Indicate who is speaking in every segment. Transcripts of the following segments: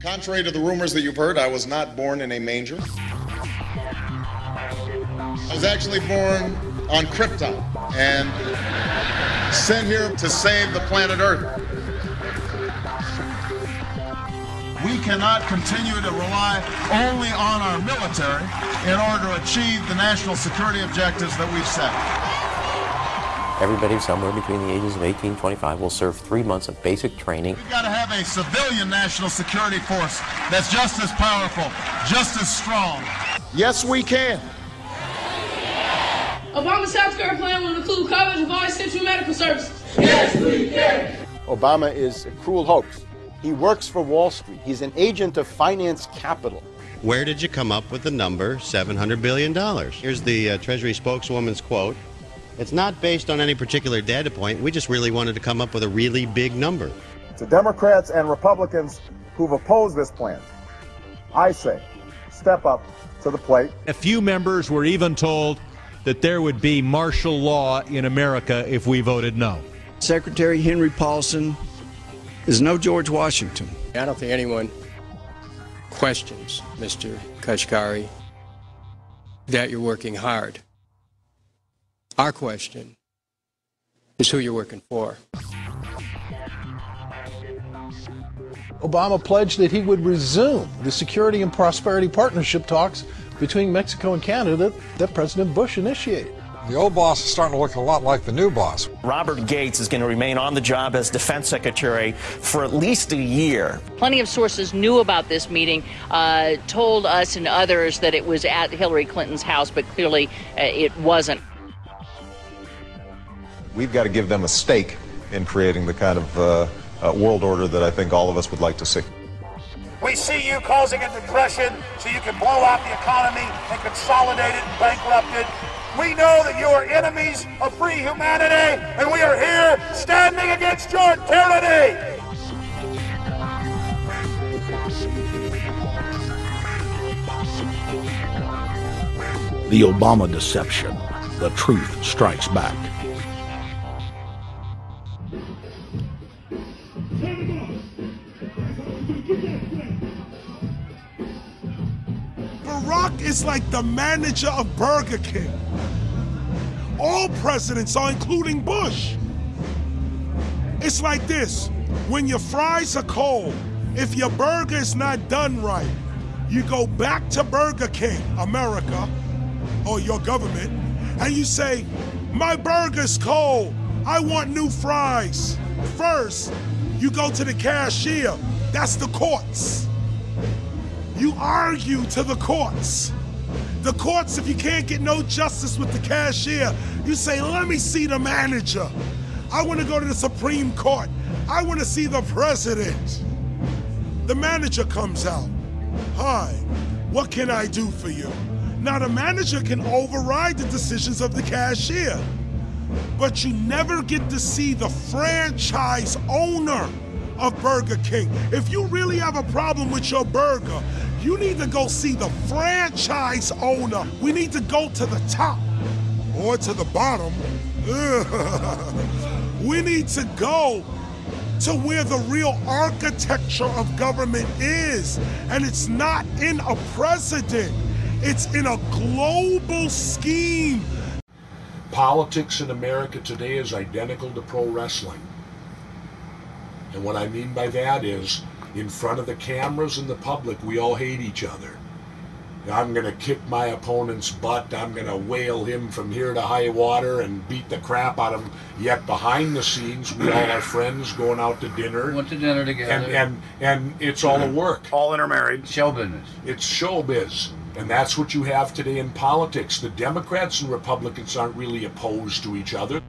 Speaker 1: Contrary to the rumors that you've heard, I was not born in a manger. I was actually born on Krypton and sent here to save the planet Earth. We cannot continue to rely only on our military in order to achieve the national security objectives that we've set.
Speaker 2: Everybody somewhere between the ages of 18 and 25 will serve 3 months of basic training.
Speaker 1: We've got to have a civilian national security force that's just as powerful, just as strong. Yes, we can.
Speaker 3: Obama's healthcare plan will include coverage of all essential medical services. Yes, we can.
Speaker 4: Obama is a cruel hoax. He works for Wall Street. He's an agent of finance capital.
Speaker 5: Where did you come up with the number $700 billion? Here's the Treasury spokeswoman's quote. It's not based on any particular data point. We just really wanted to come up with a really big number.
Speaker 6: To Democrats and Republicans who've opposed this plan, I say, step up to the plate.
Speaker 7: A few members were even told that there would be martial law in America if we voted no.
Speaker 8: Secretary Henry Paulson is no George Washington.
Speaker 9: I don't think anyone questions, Mr. Kashkari, that you're working hard. Our question is who you're working for.
Speaker 10: Obama pledged that he would resume the Security and Prosperity Partnership talks between Mexico and Canada that President Bush initiated.
Speaker 11: The old boss is starting to look a lot like the new boss.
Speaker 12: Robert Gates is going to remain on the job as defense secretary for at least a year.
Speaker 13: Plenty of sources knew about this meeting, told us and others that it was at Hillary Clinton's house, but clearly it wasn't.
Speaker 14: We've got to give them a stake in creating the kind of world order that I think all of us would like to see.
Speaker 15: We see you causing a depression so you can blow out the economy and consolidate it and bankrupt it. We know that you are enemies of free humanity, and we are here standing against your tyranny.
Speaker 16: The Obama deception. The truth strikes back.
Speaker 17: Barack is like the manager of Burger King. All presidents are, including Bush. It's like this: when your fries are cold, if your burger is not done right, you go back to Burger King, America, or your government, and you say, my burger's cold, I want new fries. First, you go to the cashier, that's the courts. You argue to the courts. The courts, if you can't get no justice with the cashier, you say, let me see the manager. I want to go to the Supreme Court. I want to see the president. The manager comes out. Hi, what can I do for you? Now the manager can override the decisions of the cashier, but you never get to see the franchise owner of Burger King. If you really have a problem with your burger, you need to go see the franchise owner. We need to go to the top or to the bottom. We need to go to where the real architecture of government is. And it's not in a president, it's in a global scheme.
Speaker 18: Politics in America today is identical to pro wrestling. And what I mean by that is, in front of the cameras and the public, we all hate each other. I'm going to kick my opponent's butt. I'm going to whale him from here to high water and beat the crap out of him. Yet behind the scenes, we all are friends going out to dinner.
Speaker 19: Went to dinner together.
Speaker 18: And it's all a work.
Speaker 19: All intermarried. Show business.
Speaker 18: It's showbiz. And that's what you have today in politics. The Democrats and Republicans aren't really opposed to each other.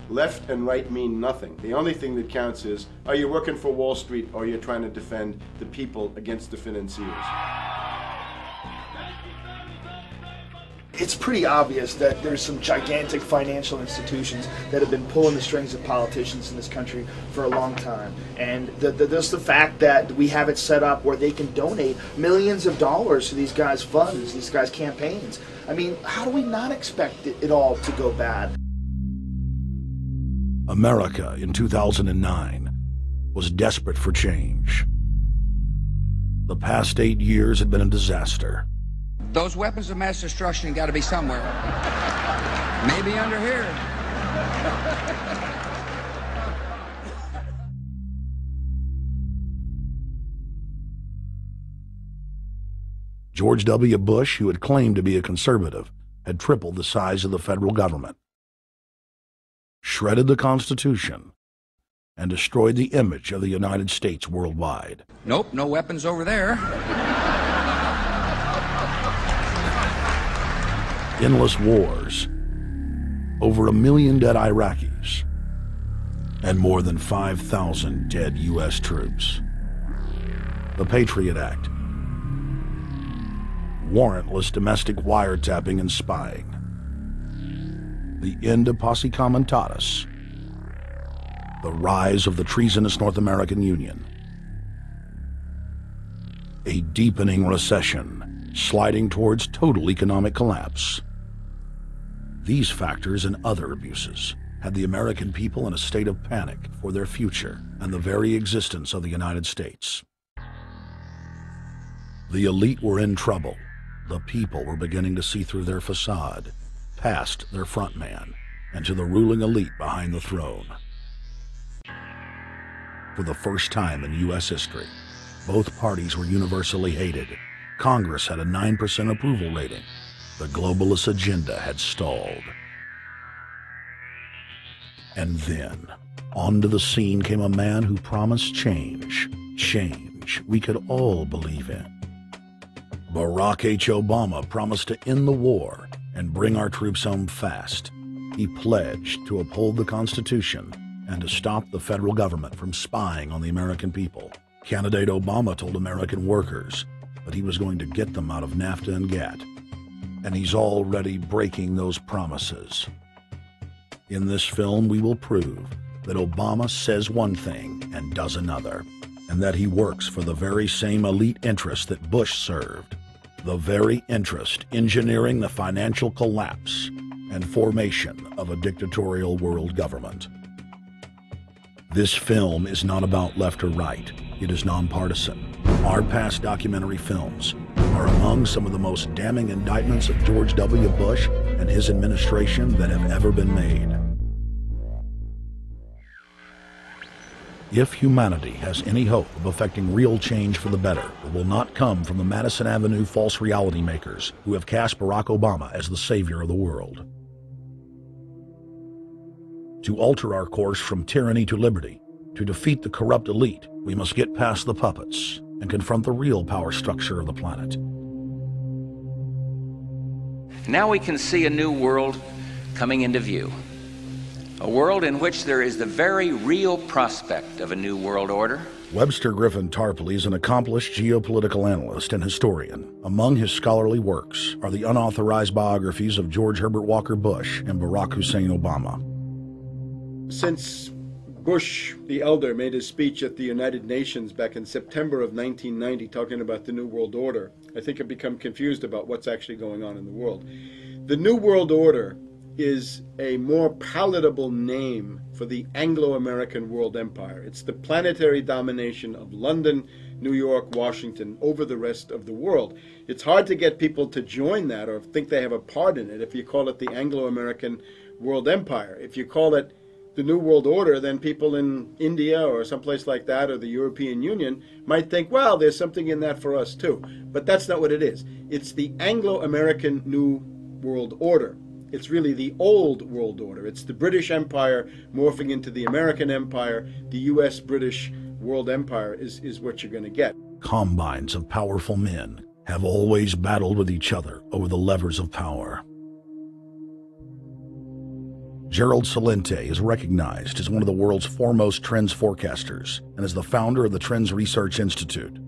Speaker 4: Left and right mean nothing. The only thing that counts is, are you working for Wall Street or you're trying to defend the people against the financiers?
Speaker 20: It's pretty obvious that there's some gigantic financial institutions that have been pulling the strings of politicians in this country for a long time. And there's the fact that we have it set up where they can donate millions of dollars to these guys' funds, these guys' campaigns. I mean, how do we not expect it all to go bad?
Speaker 16: America in 2009 was desperate for change. The past 8 years had been a disaster.
Speaker 19: Those weapons of mass destruction got to be somewhere. Maybe under here.
Speaker 16: George W. Bush, who had claimed to be a conservative, had tripled the size of the federal government, shredded the Constitution, and destroyed the image of the United States worldwide.
Speaker 19: Nope, no weapons over there.
Speaker 16: Endless wars, over 1 million dead Iraqis, and more than 5,000 dead U.S. troops. The Patriot Act, warrantless domestic wiretapping and spying, the end of Posse Comitatus, the rise of the treasonous North American Union, a deepening recession sliding towards total economic collapse. These factors and other abuses had the American people in a state of panic for their future and the very existence of the United States. The elite were in trouble. The people were beginning to see through their facade, past their front man, and to the ruling elite behind the throne. For the first time in U.S. history, both parties were universally hated. Congress had a 9% approval rating. The globalist agenda had stalled. And then, onto the scene came a man who promised change. Change we could all believe in. Barack H. Obama promised to end the war and bring our troops home fast. He pledged to uphold the Constitution and to stop the federal government from spying on the American people. Candidate Obama told American workers that he was going to get them out of NAFTA and GATT, and he's already breaking those promises. In this film, we will prove that Obama says one thing and does another, and that he works for the very same elite interests that Bush served, the very interest engineering the financial collapse and formation of a dictatorial world government. This film is not about left or right. It is nonpartisan. Our past documentary films are among some of the most damning indictments of George W. Bush and his administration that have ever been made. If humanity has any hope of effecting real change for the better, it will not come from the Madison Avenue false reality makers who have cast Barack Obama as the savior of the world. To alter our course from tyranny to liberty, to defeat the corrupt elite, we must get past the puppets and confront the real power structure of the planet.
Speaker 21: Now we can see a new world coming into view. A world in which there is the very real prospect of a new world order.
Speaker 16: Webster Griffin Tarpley is an accomplished geopolitical analyst and historian. Among his scholarly works are the unauthorized biographies of George Herbert Walker Bush and Barack Hussein Obama.
Speaker 4: Since Bush the elder made his speech at the United Nations back in September of 1990 talking about the New World Order, I think I've become confused about what's actually going on in the world. The New World Order is a more palatable name for the Anglo-American world empire. It's the planetary domination of London, New York, Washington over the rest of the world. It's hard to get people to join that or think they have a part in it if you call it the Anglo-American world empire. If you call it the New World Order, then people in India or someplace like that or the European Union might think, well, there's something in that for us too. But that's not what it is. It's the Anglo-American New World Order. It's really the old world order. It's the British Empire morphing into the American Empire. The U.S.-British world empire is what you're going to get.
Speaker 16: Combines of powerful men have always battled with each other over the levers of power. Gerald Celente is recognized as one of the world's foremost trends forecasters and is the founder of the Trends Research Institute.